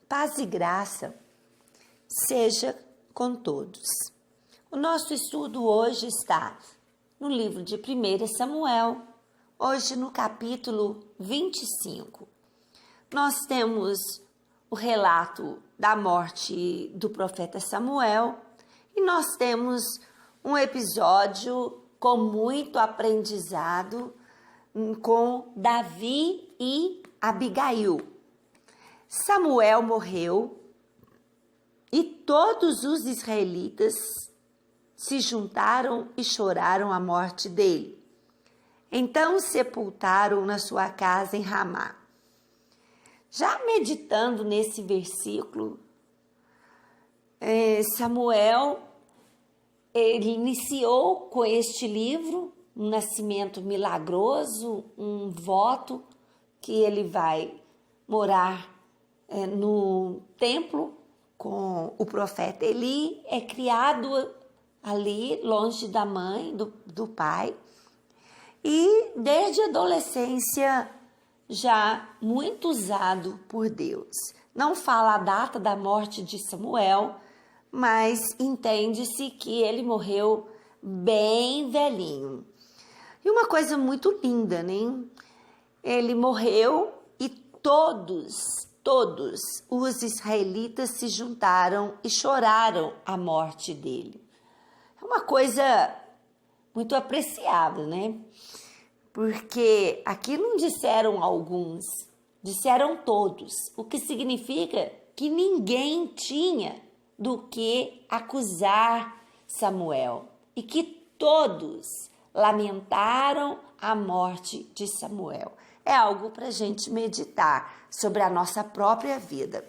Paz e graça seja com todos. O nosso estudo hoje está no livro de 1 Samuel, hoje no capítulo 25. Nós temos o relato da morte do profeta Samuel e nós temos um episódio com muito aprendizado com Davi e Abigail. Samuel morreu e todos os israelitas se juntaram e choraram a morte dele. Então sepultaram na sua casa em Ramá. Já meditando nesse versículo, Samuel ele iniciou com este livro um nascimento milagroso, um voto que ele vai morar no templo com o profeta Eli, é criado ali longe da mãe, do pai, e desde a adolescência já muito usado por Deus. Não fala a data da morte de Samuel, mas entende-se que ele morreu bem velhinho. E uma coisa muito linda, né? Ele morreu e todos os israelitas se juntaram e choraram a morte dele. É uma coisa muito apreciável, né? Porque aqui não disseram alguns, disseram todos, o que significa que ninguém tinha do que acusar Samuel e que todos lamentaram a morte de Samuel. É algo para a gente meditar sobre a nossa própria vida.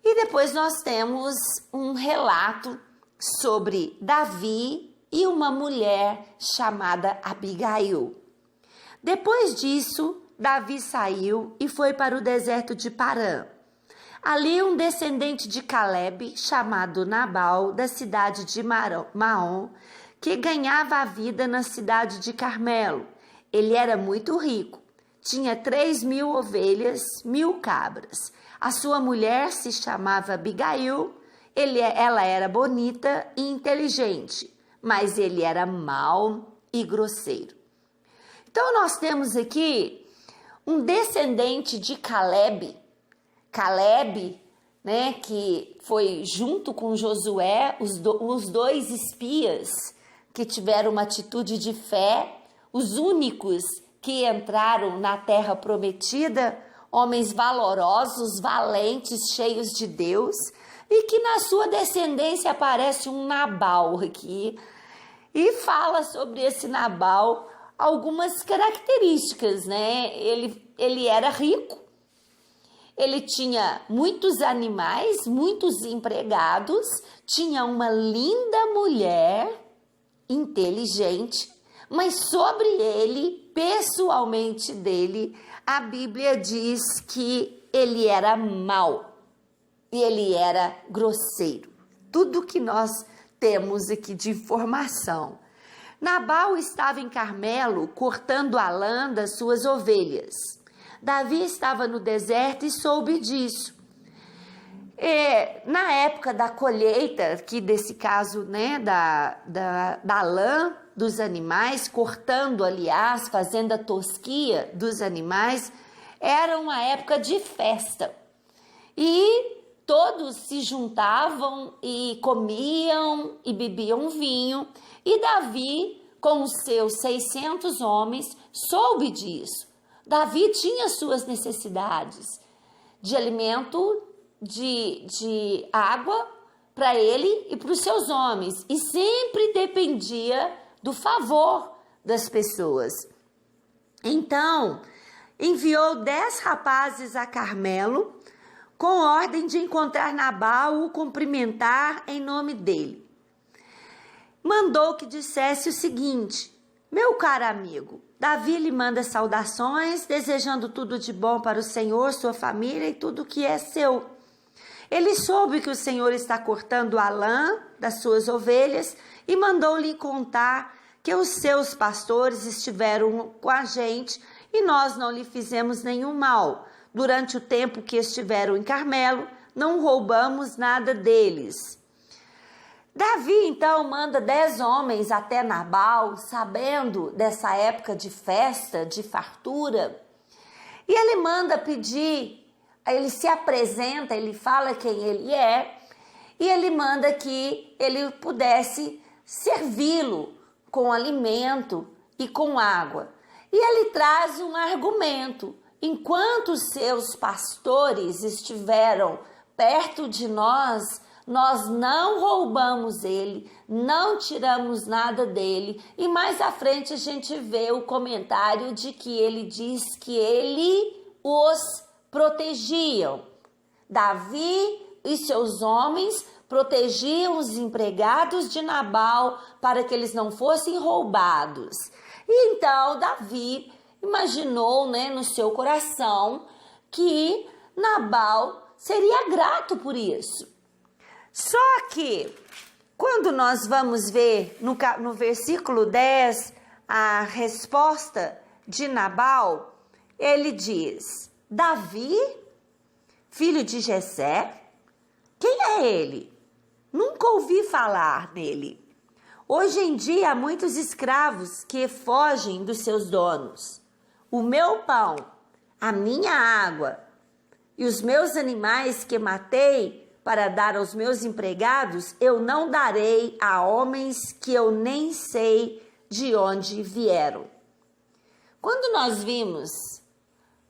E depois nós temos um relato sobre Davi e uma mulher chamada Abigail. Depois disso, Davi saiu e foi para o deserto de Parã. Ali um descendente de Caleb, chamado Nabal, da cidade de Maom, que ganhava a vida na cidade de Carmelo. Ele era muito rico. Tinha 3.000 ovelhas, 1.000 cabras. A sua mulher se chamava Abigail. Ela era bonita e inteligente, mas ele era mau e grosseiro. Então nós temos aqui um descendente de Caleb. Caleb, né, que foi junto com Josué, os dois espias que tiveram uma atitude de fé, os únicos que entraram na terra prometida, homens valorosos, valentes, cheios de Deus, e que na sua descendência aparece um Nabal aqui, e fala sobre esse Nabal algumas características, né? Ele era rico, ele tinha muitos animais, muitos empregados, tinha uma linda mulher, inteligente, mas sobre ele, pessoalmente dele, a Bíblia diz que ele era mau e ele era grosseiro. Tudo que nós temos aqui de informação. Nabal estava em Carmelo cortando a lã das suas ovelhas. Davi estava no deserto e soube disso. Na época da colheita, aqui desse caso, né, da lã dos animais, cortando, aliás, fazendo a tosquia dos animais, era uma época de festa. E todos se juntavam e comiam e bebiam vinho. E Davi, com os seus 600 homens, soube disso. Davi tinha suas necessidades de alimento, de água para ele e para os seus homens, e sempre dependia do favor das pessoas. Então, enviou 10 rapazes a Carmelo com ordem de encontrar Nabal, o cumprimentar em nome dele. Mandou que dissesse o seguinte: meu caro amigo, Davi lhe manda saudações, desejando tudo de bom para o Senhor, sua família e tudo que é seu. Ele soube que o Senhor está cortando a lã das suas ovelhas e mandou-lhe contar que os seus pastores estiveram com a gente e nós não lhe fizemos nenhum mal. durante o tempo que estiveram em Carmelo, não roubamos nada deles. Davi, então, manda 10 homens até Nabal, sabendo dessa época de festa, de fartura, e ele manda pedir, ele se apresenta, ele fala quem ele é, e ele manda que ele pudesse servi-lo com alimento e com água. E ele traz um argumento: enquanto os seus pastores estiveram perto de nós, nós não roubamos ele, não tiramos nada dele. E mais à frente a gente vê o comentário de que ele diz que ele os protegiam. Davi e seus homens protegiam os empregados de Nabal para que eles não fossem roubados. E então Davi imaginou, no seu coração que Nabal seria grato por isso. Só que, quando nós vamos ver no versículo 10, a resposta de Nabal, ele diz: Davi, filho de Jessé, quem é ele? Nunca ouvi falar nele. Hoje em dia há muitos escravos que fogem dos seus donos. O meu pão, a minha água e os meus animais que matei para dar aos meus empregados, eu não darei a homens que eu nem sei de onde vieram. Quando nós vimos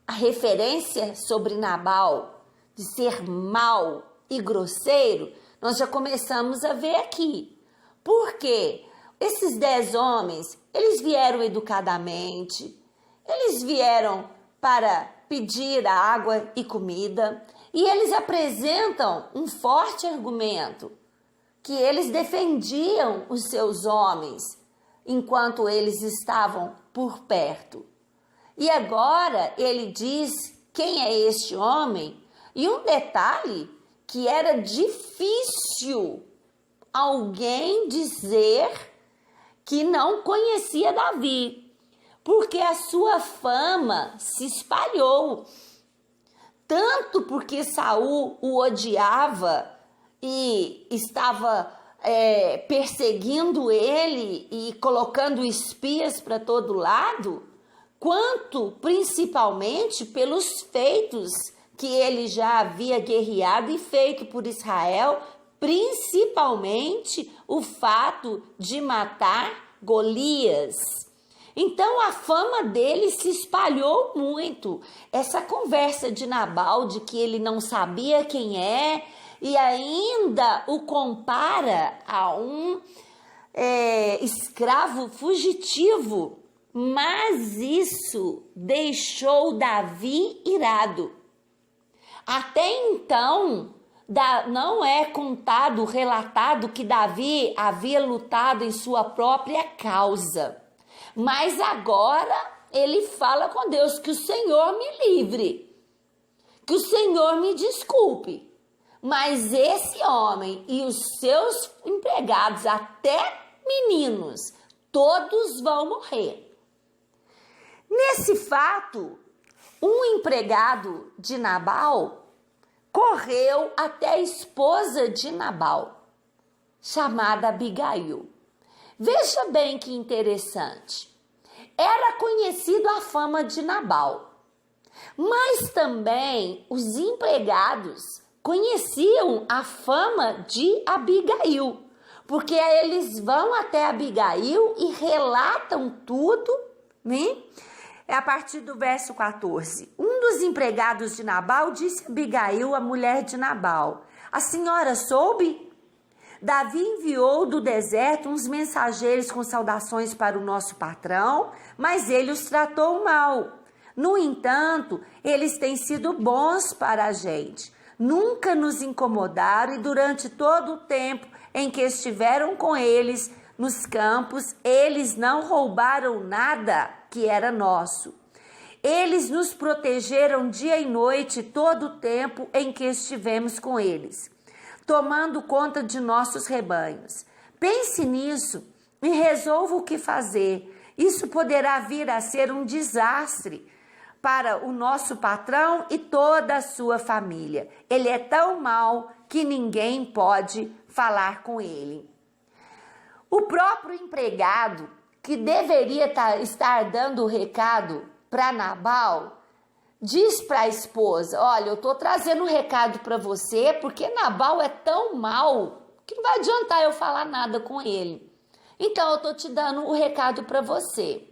a referência sobre Nabal de ser mau e grosseiro, nós já começamos a ver aqui. Porque esses 10 homens, eles vieram educadamente, eles vieram para pedir água e comida, e eles apresentam um forte argumento, que eles defendiam os seus homens enquanto eles estavam por perto. E agora ele diz quem é este homem, e um detalhe que era difícil alguém dizer que não conhecia Davi, porque a sua fama se espalhou. Tanto porque Saul o odiava e estava perseguindo ele e colocando espias para todo lado, quanto principalmente pelos feitos que ele já havia guerreado e feito por Israel, principalmente o fato de matar Golias. Então a fama dele se espalhou muito. Essa conversa de Nabal de que ele não sabia quem é e ainda o compara a um escravo fugitivo, mas isso deixou Davi irado. Até então, não é contado, relatado que Davi havia lutado em sua própria causa. Mas agora ele fala com Deus: que o Senhor me livre, que o Senhor me desculpe. Mas esse homem e os seus empregados, até meninos, todos vão morrer. Nesse fato, um empregado de Nabal correu até a esposa de Nabal, chamada Abigail. Veja bem que interessante. Era conhecido a fama de Nabal, mas também os empregados conheciam a fama de Abigail, porque eles vão até Abigail e relatam tudo, É a partir do verso 14. Um dos empregados de Nabal disse a Abigail, a mulher de Nabal: a senhora soube? Davi enviou do deserto uns mensageiros com saudações para o nosso patrão, mas ele os tratou mal. No entanto, eles têm sido bons para a gente. Nunca nos incomodaram e durante todo o tempo em que estiveram com eles nos campos, eles não roubaram nada que era nosso. Eles nos protegeram dia e noite todo o tempo em que estivemos com eles, tomando conta de nossos rebanhos. Pense nisso e resolva o que fazer. Isso poderá vir a ser um desastre para o nosso patrão e toda a sua família. Ele é tão mau que ninguém pode falar com ele. O próprio empregado, que deveria estar dando o recado para Nabal, diz para a esposa: olha, eu estou trazendo um recado para você porque Nabal é tão mau que não vai adiantar eu falar nada com ele. Então eu estou te dando o recado para você.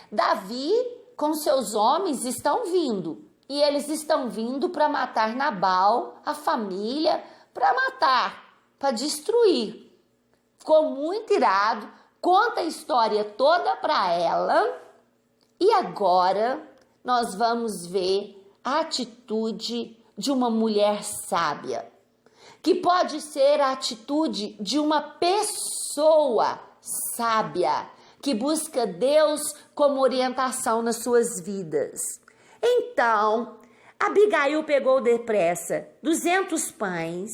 Davi com seus homens estão vindo, e eles estão vindo para matar Nabal, a família, para matar, para destruir. Ficou muito irado, conta a história toda para ela, e agora nós vamos ver a atitude de uma mulher sábia, que pode ser a atitude de uma pessoa sábia, que busca Deus como orientação nas suas vidas. Então, Abigail pegou depressa 200 pães,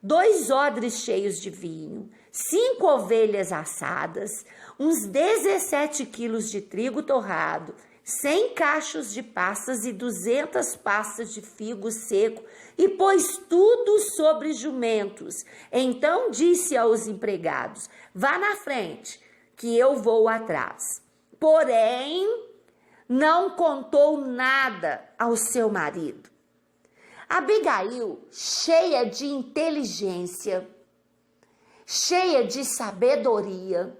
2 odres cheios de vinho, 5 ovelhas assadas, uns 17 quilos de trigo torrado, 100 cachos de passas e 200 passas de figo seco, e pôs tudo sobre jumentos. Então disse aos empregados: vá na frente, que eu vou atrás. Porém, não contou nada ao seu marido. Abigail, cheia de inteligência, cheia de sabedoria,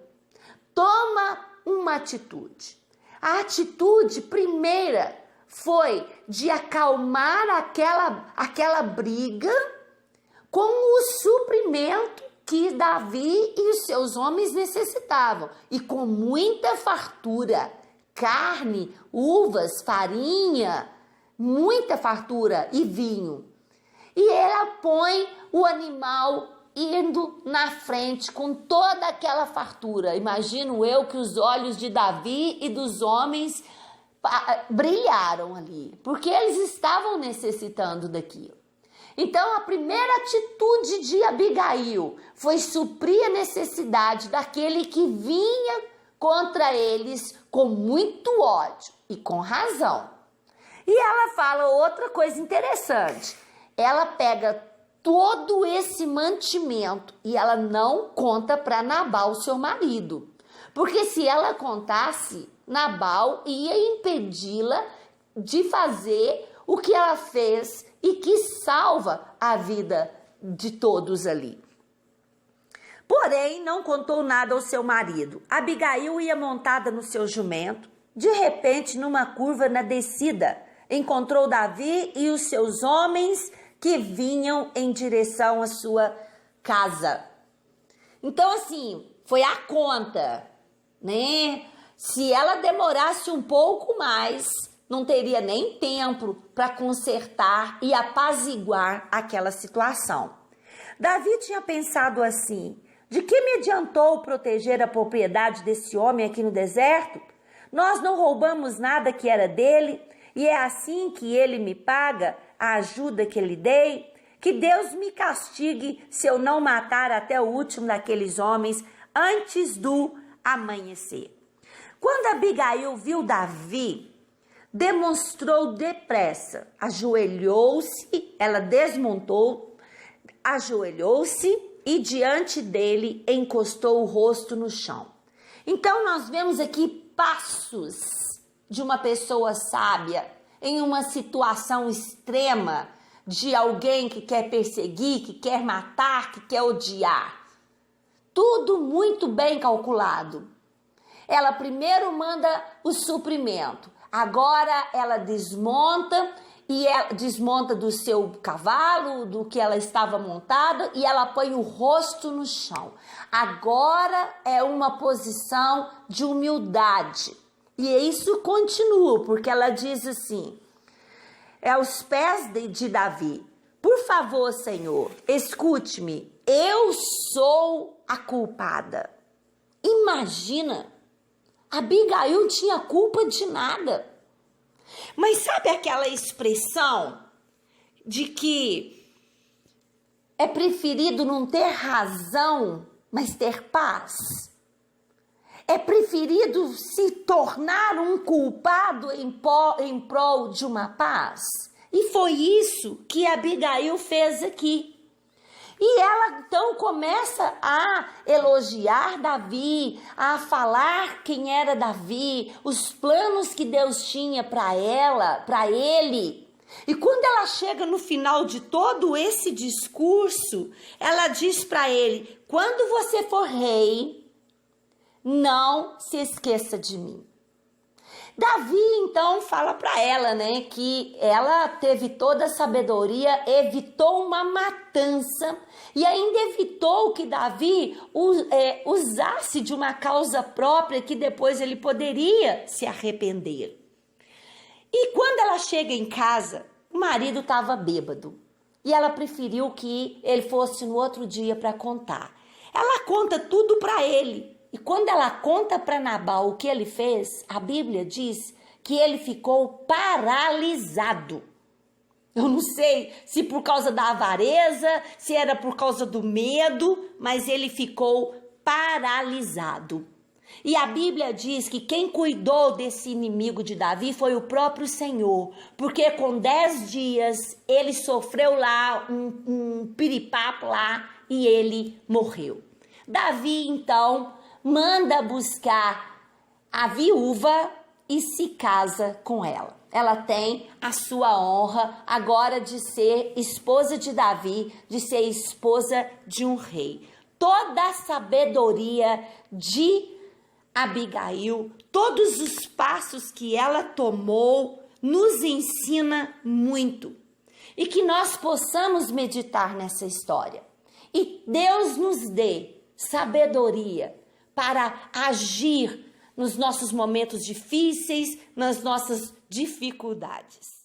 toma uma atitude. A atitude primeira foi de acalmar aquela briga com o suprimento que Davi e os seus homens necessitavam, e com muita fartura, carne, uvas, farinha, muita fartura e vinho. E ela põe o animal indo na frente com toda aquela fartura. Imagino eu que os olhos de Davi e dos homens brilharam ali, porque eles estavam necessitando daquilo. Então, a primeira atitude de Abigail foi suprir a necessidade daquele que vinha contra eles com muito ódio e com razão. E ela fala outra coisa interessante. Ela pega todo esse mantimento e ela não conta para Nabal, seu marido. Porque se ela contasse, Nabal ia impedi-la de fazer o que ela fez e que salva a vida de todos ali. Porém, não contou nada ao seu marido. Abigail ia montada no seu jumento. De repente, numa curva na descida, encontrou Davi e os seus homens que vinham em direção à sua casa. Então, assim, foi a conta, né? Se ela demorasse um pouco mais, não teria nem tempo para consertar e apaziguar aquela situação. Davi tinha pensado assim: de que me adiantou proteger a propriedade desse homem aqui no deserto? Nós não roubamos nada que era dele, e é assim que ele me paga a ajuda que lhe dei? Que Deus me castigue se eu não matar até o último daqueles homens antes do amanhecer. Quando Abigail viu Davi, demonstrou depressa, ajoelhou-se, ela desmontou, ajoelhou-se e diante dele encostou o rosto no chão. Então nós vemos aqui passos de uma pessoa sábia em uma situação extrema de alguém que quer perseguir, que quer matar, que quer odiar. Tudo muito bem calculado. Ela primeiro manda o suprimento. Agora ela desmonta e ela desmonta do seu cavalo, do que ela estava montada, e ela põe o rosto no chão. Agora é uma posição de humildade. E isso continua, porque ela diz assim, aos pés de Davi: por favor, Senhor, escute-me, eu sou a culpada. Imagina, Abigail não tinha culpa de nada. Mas sabe aquela expressão de que é preferido não ter razão, mas ter paz? é preferido se tornar um culpado em prol de uma paz? E foi isso que Abigail fez aqui. E ela então começa a elogiar Davi, a falar quem era Davi, os planos que Deus tinha para ela, para ele. E quando ela chega no final de todo esse discurso, ela diz para ele: quando você for rei, não se esqueça de mim. Davi então fala para ela, né, que ela teve toda a sabedoria, evitou uma matança e ainda evitou que Davi usasse de uma causa própria que depois ele poderia se arrepender. E quando ela chega em casa, o marido estava bêbado e ela preferiu que ele fosse no outro dia para contar. Ela conta tudo para ele. E quando ela conta para Nabal o que ele fez, a Bíblia diz que ele ficou paralisado. Eu não sei se por causa da avareza, se era por causa do medo, mas ele ficou paralisado. E a Bíblia diz que quem cuidou desse inimigo de Davi foi o próprio Senhor, porque com 10 dias ele sofreu lá um piripapo lá e ele morreu. Davi então manda buscar a viúva e se casa com ela. Ela tem a sua honra agora de ser esposa de Davi, de ser esposa de um rei. Toda a sabedoria de Abigail, todos os passos que ela tomou, nos ensina muito. E que nós possamos meditar nessa história. E Deus nos dê sabedoria para agir nos nossos momentos difíceis, nas nossas dificuldades.